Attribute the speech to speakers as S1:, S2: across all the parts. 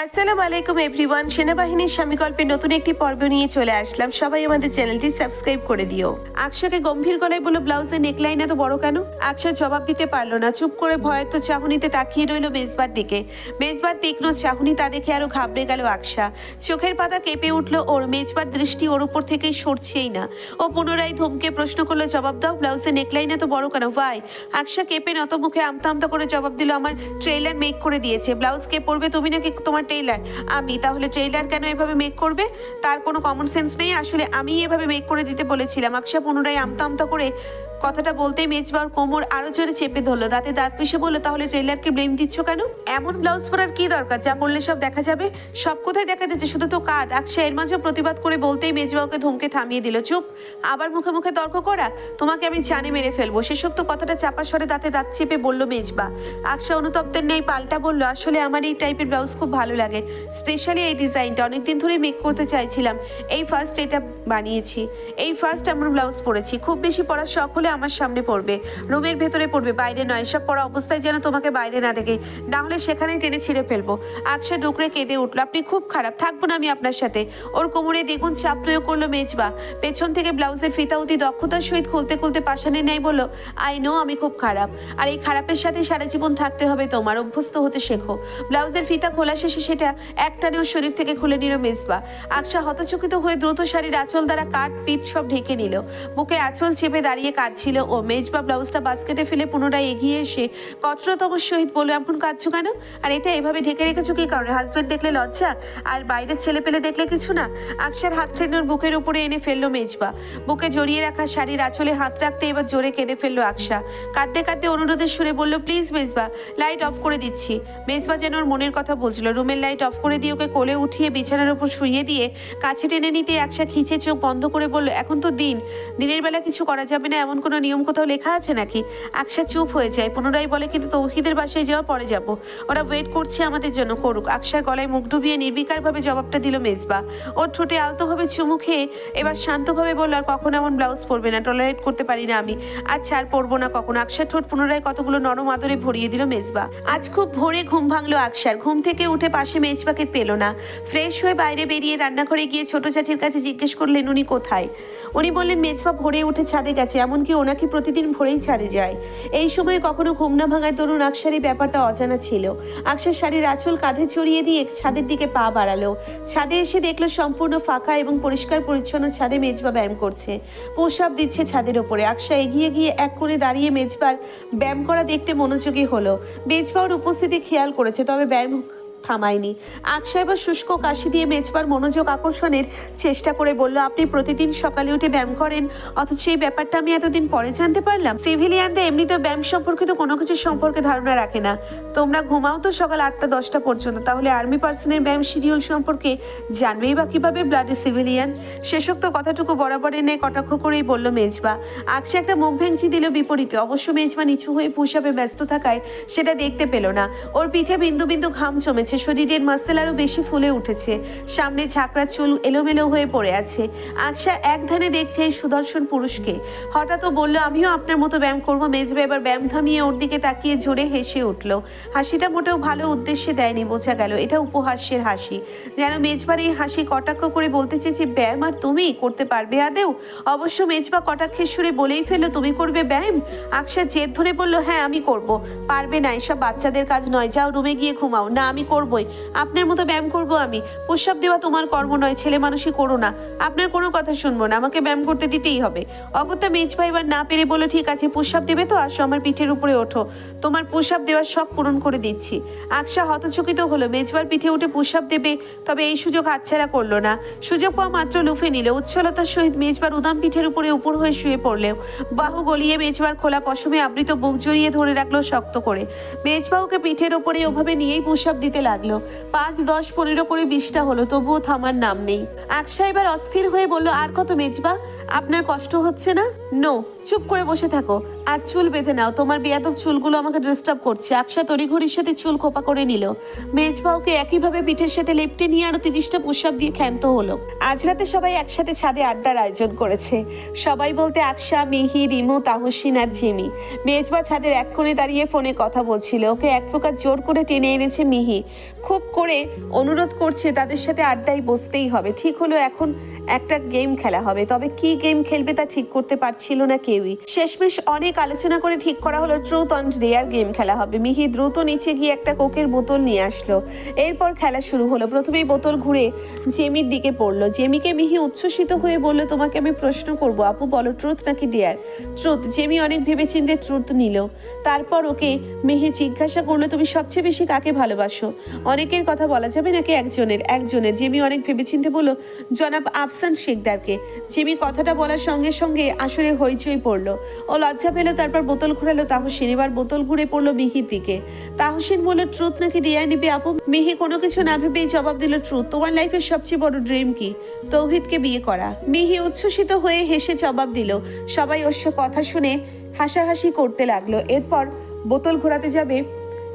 S1: আসসালামু আলাইকুম এভরিওয়ান। সেনাবাহিনীর স্বামী গল্পের নতুন একটি পর্ব নিয়ে চলে আসলাম। সবাই আমাদের চ্যানেলটি সাবস্ক্রাইব করে দিও। আকশাকে গম্ভীর গলায় বলল, ব্লাউজের নেকলাইন এত বড় কেন? আকশা জবাব দিতে পারলো না। চুপ করে ভয়ের তো চাহনিতে তাকিয়ে রইল মেজবার দিকে। মেজবার তীক্ষ্ণ চাহনি তা দেখে আরো ঘাবড়ে গেল আকশা। চোখের পাতা কেঁপে উঠল ওর। মেজবার দৃষ্টি ওর উপর থেকেই সরছেই না। ও পুনরায় ধমকে প্রশ্ন করলো, জবাব দাও, ব্লাউজের নেকলাইন এত বড় কেন? ভাই। আকশা কেঁপে নত মুখে আমতা আমতা করে জবাব দিল, আমার ট্রেলার মেক করে দিয়েছে। ব্লাউজ কে পরবে? তুমি নাকি তোমার টেইলার? আমি। তাহলে ট্রেইলার কেন এভাবে মেক করবে? তার কোনো কমন সেন্স নেই? আসলে আমি এভাবে মেক করে দিতে বলেছিলাম। আকশা পুনরায় আমতা আমতা করে কথাটা বলতেই মেজবার কোমর আরো জোরে চেপে ধরলো। দাঁতে দাঁত পিষে বললো, তাহলে ট্রেলারকে ব্লেম দিচ্ছ কেন? এমন ব্লাউজ পরার কি দরকার? যা বললে সব দেখা যাবে। সব কোথায় দেখা যাচ্ছে? শুধু তো কাঁধ। আকশা এর মাঝে প্রতিবাদ করে বলতেই মেজবাউকে ধমকে থামিয়ে দিল। চুপ। আবার মুখে মুখে তর্ক করা? তোমাকে আমি জানে মেরে ফেলবো। শেষোক্ত কথাটা চাপা স্বরে দাঁতে দাঁত চেপে বলল মেজবা। আকশা অনুতপ্তের ন্যায় পাল্টা বলল, আসলে আমার এই টাইপের ব্লাউজ খুব ভালো লাগে, স্পেশালি এই ডিজাইনটা। অনেকদিন ধরে মেক করতে চাইছিলাম, এই ফার্স্ট এটা বানিয়েছি। এই ফার্স্ট এমন ব্লাউজ পরেছি। খুব বেশি পরার শখ হলে আমার সামনে পরবে, রুমের ভেতরে পরবে, বাইরে নয়। সব পরা অবস্থায় যেন তোমাকে বাইরে না দেখে, না হলে সেখানেই টেনে ছিঁড়ে ফেলবো। আকশা ডুকরে কেঁদে উঠলো, আপনি খুব খারাপ, থাকবো না আমি আপনার সাথে। ওর কোমরে দ্বিগুণ চাপ প্রয়োগ করলো মেজবা। পেছন থেকে ব্লাউজের ফিতা অতি দক্ষতার সহিত খুলতে খুলতে পাশানের ন্যায় বলল, আই নো আমি খুব খারাপ, আর এই খারাপের সাথে সারা জীবন থাকতে হবে তোমার। অভ্যস্ত হতে শেখো। ব্লাউজের ফিতা খোলা শেষে সেটা একটানেও শরীর থেকে খুলে নিল মেজবা। আকশা হতচকিত হয়ে দ্রুত শাড়ির আঁচল দ্বারা কাট পিঠ সব ঢেকে নিল। বুকে আঁচল চেপে দাঁড়িয়ে কাঁদছিল ও। মেজবা ব্লাউজটা বাস্কেটে ফেলে পুনরায় এগিয়ে এসে কঠোরতম সহিত বলল, এখন কাঁদছো কেন? আর এটা এভাবে ঢেকে রেখেছো কি কারণে? হাজবেন্ড দেখলে লজ্জা, আর বাইরের ছেলে পেলে দেখলে কিছু না? আকশার হাত টেনে ওর বুকের উপরে এনে ফেললো মেজবা। বুকে জড়িয়ে রাখা শাড়ির আঁচলে হাত রাখতে এবার জোরে কেঁদে ফেললো আকশা। কাঁদতে কাঁদতে অনুরোধের সুরে বলল, প্লিজ মেজবা, লাইট অফ করে দিচ্ছি। মেজবা যেন ওর মনের কথা বুঝলো। রুমের লাইট অফ করে দিয়ে ওকে কোলে উঠিয়ে বিছানার উপর শুইয়ে দিয়ে কাছে টেনে নিতে আকশা খিচে চোখ বন্ধ করে বলল, এখন তো দিনের বেলা কিছু করা যাবে না, এমন কোনো নিয়ম কোথাও লেখা আছে নাকি? আকশা চুপ হয়ে যায়। পুনরায় বলে, কিন্তু তৌহিদের বাসায় যাওয়া পরে যাব, ওরা ওয়েট করছে আমাদের জন্য। করুক। আকশার গলায় মুখ ডুবিয়ে নির্বিকারভাবে জবাবটা দিল মেজবা। ওর ঠোঁটে আলতোভাবে চুমু খেয়ে এবার শান্তভাবে বলল, আর কখনো এমন ব্লাউজ পরবে না, টলারেট করতে পারি না আমি। আচ্ছা আর পরবো না কখনো। আকশার ঠোঁট পুনরায় কতগুলো নরম আদরে ভরিয়ে দিল মেজবা। আজ খুব ভোরে ঘুম ভাঙলো আকশার। ঘুম থেকে উঠে পাশে মেজবাকে পেল না। ফ্রেশ হয়ে বাইরে বেরিয়ে রান্নাঘরে গিয়ে ছোট চাচির কাছে জিজ্ঞেস করলেন, উনি কোথায়? উনি বললেন, মেজবা ভোরে উঠে ছাদে গেছে। এমনকি ওনাকে প্রতিদিন ভোরেই ছাদে যায়। এই সময় কখনো ঘুম না ভাঙার দরুন আকশার এই ব্যাপারটা অজানা ছিল। আকশার শাড়ির আঁচল কাঁধে চড়িয়ে দিয়ে ছাদের দিকে পা বাড়ালো। ছাদে এসে দেখলো সম্পূর্ণ ফাঁকা এবং পরিষ্কার পরিচ্ছন্ন ছাদে মেজবা ব্যায়াম করছে, পোশাক দিচ্ছে ছাদের ওপরে। আকশা এগিয়ে গিয়ে এক কোণে দাঁড়িয়ে মেজবার ব্যায়াম করা দেখতে মনোযোগী হলো। মেজবা ওর উপস্থিতি খেয়াল করেছে, তবে ব্যায়াম থামায়নি। আকশা এবার শুষ্ক কাশি দিয়ে মেজবার মনোযোগ আকর্ষণের চেষ্টা করে বলল, আপনি প্রতিদিন সকালে উঠে ব্যায়াম করেন, অথচ এই ব্যাপারটা আমি এতদিন পরে জানতে পারলাম। সিভিলিয়ানরা এমনিতেও ব্যায়াম সম্পর্কিত কোনো কিছু সম্পর্কে ধারণা রাখে না। তোমরা ঘুমাও তো সকাল 8টা-10টা পর্যন্ত, তাহলে আর্মি পার্সনের ব্যায়াম শিডিউল সম্পর্কে জানবেই বা কিভাবে ব্লাডি সিভিলিয়ান? শেষোক্ত কথাটুকু বরাবরের ন্যায় কটাক্ষ করেই বলল মেজবা। আকশা একটা মুখ ভেঙচি দিল বিপরীতে। অবশ্য মেজবা নিচু হয়ে পুশ-আপে ব্যস্ত থাকায় সেটা দেখতে পেল না। ওর পিঠে বিন্দু বিন্দু ঘাম জমেছে, শরীরের মাসেল আরো বেশি ফুলে উঠেছে, সামনে ঝাঁকড়া চুল এলোমেলো হয়ে পড়ে আছে। আকশা এক ধ্যানে দেখছে এই সুদর্শন পুরুষকে। হঠাৎ ও বলল, আমিও আপনার মতো ব্যায়াম করবো। মেজবা এবার ব্যায়াম থামিয়ে ওর দিকে তাকিয়ে জোরে হেসে উঠল। হাসিটা মোটেও ভালো উদ্দেশ্যে দেয়নি, বোঝা গেল এটা উপহাস্যের হাসি। যেন মেজবার এই হাসি কটাক্ষ করে বলতে চেয়েছে, ব্যায়াম আর তুমি করতে পারবে আদেও? অবশ্য মেজবা কটাক্ষের সুরে বলেই ফেললো, তুমি করবে ব্যায়াম? আকশা জেদ ধরে বলল, হ্যাঁ আমি করব। পারবে না, এসব বাচ্চাদের কাজ নয়, যাও রুমে গিয়ে ঘুমাও। না আমি করবই, আপনার মতো ব্যায়াম করবো আমি। পুশ-আপ দেওয়া তোমার কর্ম নয়, ছেলে মানুষই করো না। আপনার কোনো কথা শুনবো না, আমাকে ব্যায়াম করতে দিতেই হবে। অগত্যা মেজবা এবার না পেরে বলল, ঠিক আছে পুশ-আপ দেবে তো আসো, আমার পিঠের উপরে ওঠো, তোমার পুশ-আপ দেওয়ার শখ পূরণ করে দিচ্ছি। আকশা হতচকিত হলো। মেজবার পিঠে উঠে পুশ-আপ দেবে, তবে এই সুযোগ হাতছাড়া করলো না। সুযোগ পাওয়া মাত্র লুফে নিল। উচ্ছলতার সহিত মেজবার উদাম পিঠের উপরে উপর হয়ে শুয়ে পড়লেও বাহু গলিয়ে মেজবার খোলা পশমে আবৃত বুক জড়িয়ে ধরে রাখলো শক্ত করে। মেজবাহুকে পিঠের ওপরে ওভাবে নিয়েই পুশ-আপ দিতে লাগলো। 5, 10, 15 করে 20টা হলো, তবুও থামার নাম নেই। আকশা এবার অস্থির হয়ে বলল, আর কত মেজবা? আপনার কষ্ট হচ্ছে না? নো। চুপ করে বসে থাকো। আর চুল বেঁধে নাও, তোমার বেয়াদব চুলগুলো আমাকে ডিস্টার্ব করছে। আকশা তড়িঘড়ির সাথে চুল খোপা করে নিল। মেজবাউকে একইভাবে পিঠের সাথে লেপটে নিয়ে আরো 30টা পুশ-আপ দিয়ে ক্ষান্ত হলো। আজ রাতে সবাই একসাথে ছাদে আড্ডার আয়োজন করেছে। সবাই বলতে আকশা, মিহি, রিমু, তাহসিন আর জিমি। মেজবা ছাদের এক কোণে দাঁড়িয়ে ফোনে কথা বলছিল। ওকে এক প্রকার জোর করে টেনে এনেছে মিহি। খুব করে অনুরোধ করছে তাদের সাথে আড্ডায় বসতেই হবে। ঠিক হলো এখন একটা গেম খেলা হবে, তবে কি গেম খেলবে তা ঠিক করতে পারছিল না কেউই। শেষমেশ অনেক আলোচনা করে ঠিক করা হলো ট্রুথ অর ডেয়ার গেম খেলা হবে। মিহি দ্রুত নিচে গিয়ে একটা কোকের বোতল নিয়ে আসলো। এরপর খেলা শুরু হলো। প্রথমেই বোতল ঘুরে জেমির দিকে পড়লো। জেমিকে মিহি উচ্ছ্বসিত হয়ে বলল, তোমাকে আমি প্রশ্ন করবো আপু, বলো ট্রুথ নাকি ডেয়ার? ট্রুথ। জেমি অনেক ভেবেচিন্তে ট্রুথ নিল। তারপর ওকে মিহি জিজ্ঞাসা করলো, তুমি সবচেয়ে বেশি কাকে ভালোবাসো? অনেকের কথা বলা যাবে নাকি একজনের? একজনের। জেমি অনেক ভেবেচিন্তে বলল, জনাব আফসান শিকদারকে। জেমি কথাটা বলার সঙ্গে সঙ্গে আসলে হইচই পড়লো। ও লজ্জা পেল। তারপর বোতল ঘুরালো তাহসিন। এবার বোতল ঘুরে পড়লো মিহির দিকে। তাহসিন বলল, ট্রুথ নাকি ডেয়ার নিবে আপু? মিহি কোনো কিছু না ভেবেই জবাব দিল, ট্রুথ। তোমার লাইফের সবচেয়ে বড় ড্রিম কি? তৌহিদকে বিয়ে করা। মিহি উচ্ছ্বসিত হয়ে হেসে জবাব দিল। সবাই ওর কথা শুনে হাসাহাসি করতে লাগলো। এরপর বোতল ঘোরাতে যাবে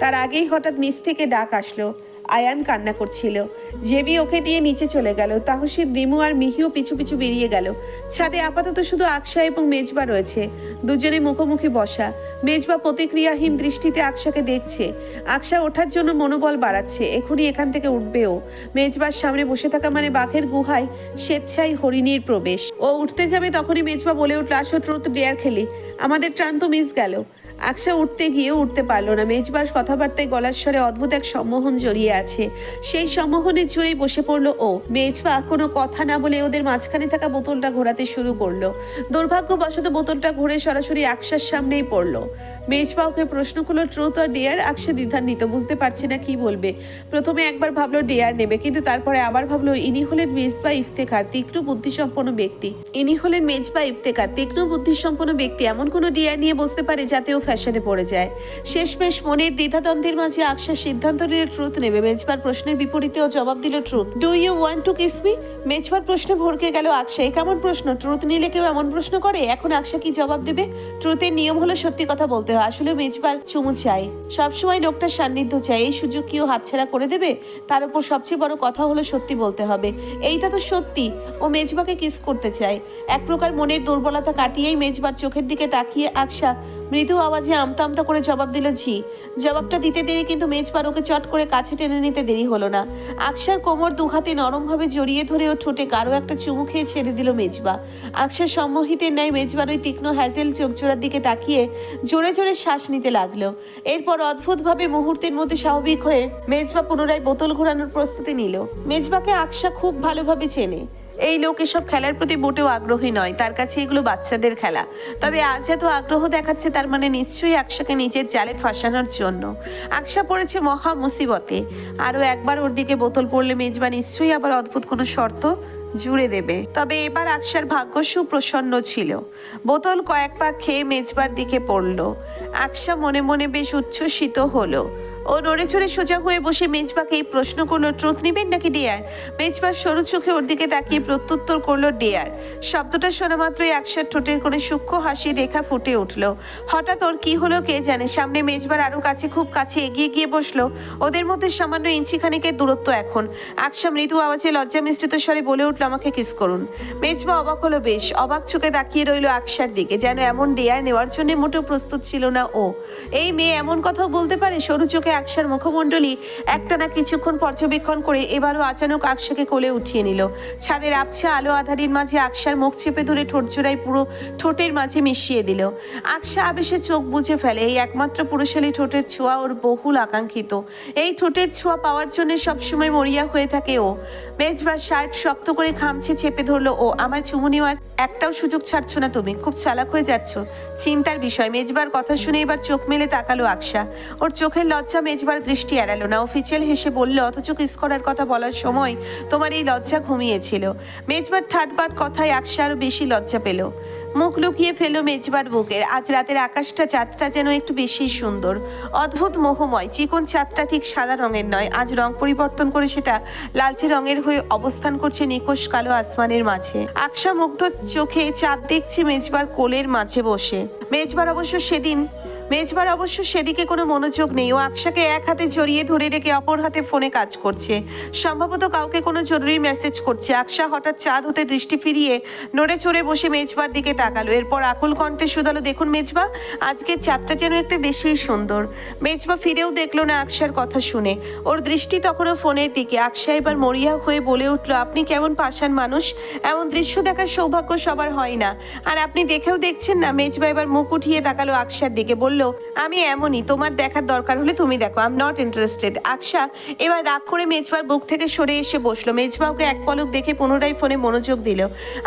S1: তার আগেই হঠাৎ নিচ থেকে ডাক আসলো। আয়ান কান্না করছিল। জেবি ওকে নিয়ে নিচে চলে গেল। তাহসিন, রিমু আর মিহিও পিছু পিছু বেরিয়ে গেল। ছাদে আপাতত শুধু আকশা এবং মেজবা রয়েছে। দুজনে মুখোমুখি বসা। মেজবা প্রতিক্রিয়াহীন দৃষ্টিতে আকশাকে দেখছে। আকশা ওঠার জন্য মনোবল বাড়াচ্ছে। এখনই এখান থেকে উঠবেও। মেজবার সামনে বসে থাকা মানে বাঘের গুহায় স্বেচ্ছায় হরিণীর প্রবেশ। ও উঠতে যাবে তখনই মেজবা বলে উঠল, আসো ট্রুথ ডেয়ার খেলি, আমাদের ট্রান তো মিস গেল। আকশা উঠতে গিয়েও উঠতে পারলো না। মেজবার কথাবার্তায় গলার স্বরে অদ্ভুত এক সম্মোহন জড়িয়ে আছে। সেই সম্মোহনের জোরেই বসে পড়লো ও। মেজবা কোনো কথা না বলে ওদের মাঝখানে থাকা বোতলটা ঘোরাতে শুরু করলো। দুর্ভাগ্যবশত বোতলটা ঘুরে সরাসরি আকশার সামনেই পড়লো। মেজবা ওকে প্রশ্ন করলো, ট্রুথ আর ডেয়ার? আকশা দ্বিধান্বিত, বুঝতে পারছে না কি বলবে। প্রথমে একবার ভাবলো ডেয়ার নেবে, কিন্তু তারপরে আবার ভাবলো ইনি হলেন মেজবা ইফতেখার, তীক্ষ্ণ বুদ্ধিসম্পন্ন ব্যক্তি। ইনি হলেন মেজবা ইফতেখার, তীক্ষ্ণ বুদ্ধিসম্পন্ন ব্যক্তি এমন কোনো ডেয়ার নিয়ে বসতে পারে যাতে ও ফ্যাশনে পড়ে যায়। শেষমেশ মনের দ্বিধাদ্বন্দ্বের মাঝে আকশা সিদ্ধান্ত নিয়ে ট্রুথ নেবে। মেজবার প্রশ্নের বিপরীতেও জবাব দিল truth. Do you want to kiss me? মেজবার প্রশ্নে ভরকে গেল আকশা। এ কেমন প্রশ্ন? ট্রুথ নিলে কেউ এমন প্রশ্ন করে? এখন আকশা কি জবাব দেবে? ট্রুথের নিয়ম হলো সত্যি কথা বলতে হয়। আসলে মেজবার চুমু চাই, সবসময় লোকটার সান্নিধ্য চাই। এই সুযোগ কি ও হাতছাড়া করে দেবে? তার উপর সবচেয়ে বড় কথা হলো সত্যি বলতে হবে। এইটা তো সত্যি, ও মেজবাকে কিস করতে চায়। এক প্রকার মনের দুর্বলতা কাটিয়েই মেজবার চোখের দিকে তাকিয়ে আকশা মৃদু আওয়াজে আমতা আমতা করে জবাব দিল, ঝি। জবাবটা দিতে দেরি, কিন্তু মেজবার ওকে চট করে কাছে টেনে নিতে দেরি হলো না। আকশার কোমর দুহাতে নরমভাবে জড়িয়ে ধরে ও ঠোঁটে গাঢ় একটা চুমু খেয়ে ছেড়ে দিল মেজবা। আকশার সম্মোহিতের ন্যায় মেজবার ওই তীক্ষ্ণ হ্যাজেল চোখজোড়ার দিকে তাকিয়ে জোরে জোরে শ্বাস নিতে লাগলো। এরপর অদ্ভুতভাবে মুহূর্তের মধ্যে স্বাভাবিক হয়ে মেজবা পুনরায় বোতল ঘোরানোর প্রস্তুতি নিল। মেজবাকে আকশা খুব ভালোভাবে চেনে। এই লোক এসব খেলার প্রতি মোটেও আগ্রহী নয়, তার কাছে এগুলো বাচ্চাদের খেলা। তবে আজ এত আগ্রহ দেখাচ্ছে তার মানে নিশ্চয়ই আকশাকে নিজের জালে ফাঁসানোর জন্য। আকশা পড়েছে মহা মুসিবতে। আরও একবার ওর দিকে বোতল পড়লে মেজবা নিশ্চয়ই আবার অদ্ভুত কোনো শর্ত জুড়ে দেবে। তবে এবার আকশার ভাগ্য সুপ্রসন্ন ছিল। বোতল কয়েক পা খেয়ে মেজবার দিকে পড়ল। আকশা মনে মনে বেশ উচ্ছ্বসিত হলো। ও নড়ে চড়ে সোজা হয়ে বসে মেজবাকে এই প্রশ্ন করলো, ট্রুথ নিবেন নাকি ডেয়ার? মেজবার সরু চোখে ওর দিকে তাকিয়ে প্রত্যুত্তর করলো, ডেয়ার। শব্দটা শোনা মাত্রই আকশার ঠোঁটের কোণে সূক্ষ্ম হাসির রেখা ফুটে উঠল। হঠাৎ ওর কি হলো কে জানে, সামনে মেজবার আরো কাছে, খুব কাছে এগিয়ে গিয়ে বসলো। ওদের মধ্যে সামান্য ইঞ্চিখানেকের দূরত্ব এখন। আকশা মৃদু আওয়াজে লজ্জা মিশ্রিত স্বরে বলে উঠল, আমাকে কিস করুন। মেজবা অবাক হলো বেশ। অবাক চোখে তাকিয়ে রইল আকশার দিকে, যেন এমন ডেয়ার নেওয়ার জন্য মোটেও প্রস্তুত ছিল না ও। এই মেয়ে এমন কথাও বলতে পারে? সরু চোখে আকশার মুখমণ্ডলী একটানা কিছুক্ষণ পর্যবেক্ষণ করে এবারও আচানক আকশাকে কোলে উঠিয়ে নিল। ছাদের আবছা আলো আধারির মাঝে আকশার মুখ চেপে ধরে ঠোঁট জোড়ায় পুরো ঠোঁটের মাঝে মিশিয়ে দিল। আকশা আবেশে চোখ বুজে ফেলে। এই একমাত্র পুরুষালী ঠোঁটের ছোঁয়া ওর বহুল আকাঙ্ক্ষিত। এই ঠোঁটের ছোঁয়া পাওয়ার জন্য সবসময় মরিয়া হয়ে থাকে ও। মেজবার শার্ট শক্ত করে খামছে চেপে ধরলো ও। আমার চুমু নেওয়ার একটাও সুযোগ ছাড়ছো না তুমি, খুব চালাক হয়ে যাচ্ছ। চিন্তার বিষয়। মেজবার কথা শুনে এবার চোখ মেলে তাকালো আকশা। ওর চোখের লজ্জা মেজবার দৃষ্টি এড়ালো না। ও ফিচেল হেসে বলল, অথচ কিস করার কথা বলার সময় তোমার এই লজ্জা ঘুমিয়েছিল। মেজবার ঠাটবাট কথায় আকশা আরো বেশি লজ্জা পেল। মুখ লুকিয়ে ফেলো মেজবার বুকের। আজ রাতের আকাশটা, চাঁদটা যেন একটু বেশি সুন্দর, অদ্ভুত মোহময়। চিকন চাঁদটা ঠিক সাদা রঙের নয়, আজ রং পরিবর্তন করে সেটা লালচে রঙের হয়ে অবস্থান করছে নিকোষ কালো আসমানের মাঝে। আকশা মুগ্ধ চোখে চাঁদ দেখছে মেজবার কোলের মাঝে বসে। মেজবার অবশ্য সেদিকে কোনো মনোযোগ নেই। ও আকশাকে এক হাতে জড়িয়ে ধরে রেখে অপর হাতে ফোনে কাজ করছে, সম্ভবত কাউকে কোনো জরুরি মেসেজ করছে। আকশা হঠাৎ চাঁদ হতে দৃষ্টি ফিরিয়ে নড়ে চড়ে বসে মেজবার দিকে তাকালো। এরপর আকুল কণ্ঠে শুধালো, দেখুন মেজবা, আজকে চাঁদটা যেন একটু বেশিই সুন্দর। মেজবা ফিরেও দেখলো না আকশার কথা শুনে, ওর দৃষ্টি তখনও ফোনের দিকে। আকশা এবার মরিয়া হয়ে বলে উঠলো, আপনি কেমন পাষাণ মানুষ, এমন দৃশ্য দেখার সৌভাগ্য সবার হয় না, আর আপনি দেখেও দেখছেন না। মেজবা এবার মুখ উঠিয়ে তাকালো আকশার দিকে, বলল, আমি এমনই, তোমার দেখার দরকার হলে তুমি দেখো, I am not interested. Aksa এবার রাগ করে মেজবার বুক থেকে সরে এসে বসলো। মেজবা ওকে এক পলক দেখে পুনরায় ফোনে মনোযোগ দিল।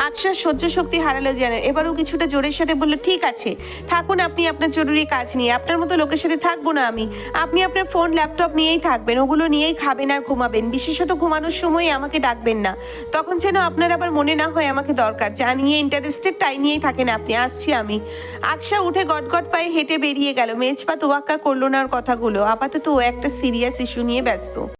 S1: আকশার সহ্য শক্তি হারালো যেন। এবারও কিছুটা জোরের সাথে বলল, ঠিক আছে থাকুন আপনি আপনার জরুরি কাজ নিয়ে, আপনার মতো লোকের সাথে থাকবো না আমি। আপনি আপনার ফোন ল্যাপটপ নিয়েই থাকবেন, ওগুলো নিয়েই খাবেন আর ঘুমাবেন, বিশেষত ঘুমানোর সময় আমাকে ডাকবেন না, তখন যেন আপনার আবার মনে না হয় আমাকে দরকার। যা নিয়ে ইন্টারেস্টেড তাই নিয়েই থাকেন আপনি, আসছি আমি। আকশা উঠে গটগট পায়ে হেঁটে বেরিয়ে গেল। মেজবা তোয়াক্কা করলো না ওর কথাগুলো। আপাতত ও একটা সিরিয়াস ইস্যু নিয়ে ব্যস্ত।